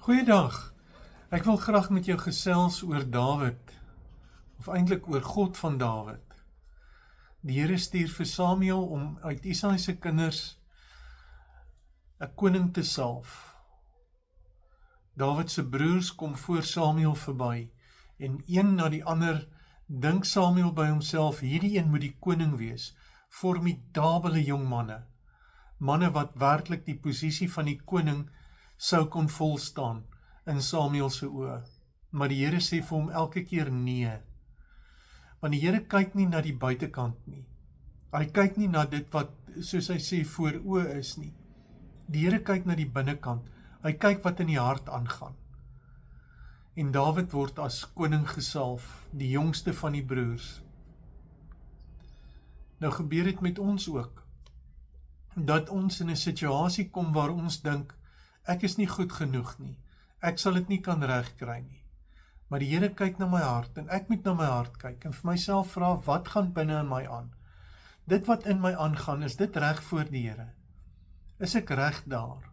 Goeiedag. Ek wil graag met jou gesels oor Dawid, of eintlik oor God van Dawid. Die Here stuur vir Samuel om uit Isaai se kinders 'n koning te salf. Dawid se broers kom voor Samuel verby en een na die ander dink Samuel by homself, hierdie een moet die koning wees. Formidabele jong manne. Manne wat werklik die posisie van die koning sou kon volstaan in Samuel se oë. Maar die Here sê vir hom elke keer nee. Want die Here kyk nie na die buitekant nie. Hy kyk nie na dit wat, soos hy sê, voor oë is nie. Die Here kyk na die binnekant. Hy kyk wat in die hart aangaan. En Dawid word as koning gesalf, die jongste van die broers. Nou gebeur dit met ons ook, dat ons in 'n situasie kom waar ons dink, ek is nie goed genoeg nie, ek sal dit nie kan regkry nie. Maar die Here kyk na my hart, en ek moet na my hart kyk, en vir myself vra, wat gaan binne in my aan? Dit wat in my aangaan, is dit reg voor die Here? Is ek reg daar?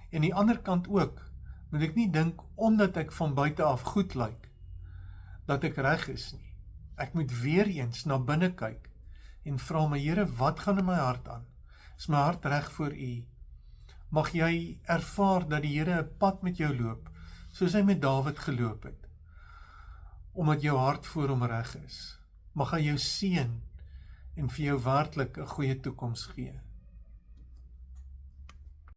En die ander kant ook, moet ek nie dink, omdat ek van buite af goed lyk, dat ek reg is nie. Ek moet weer eens na binne kyk, en vra my Here, wat gaan in my hart aan? Is my hart reg voor U? Mag jy ervaar dat die Here 'n pad met jou loop, soos hy met Dawid geloop het, omdat jou hart voor hom reg is. Mag hy jou seën en vir jou werklik 'n goeie toekoms gee.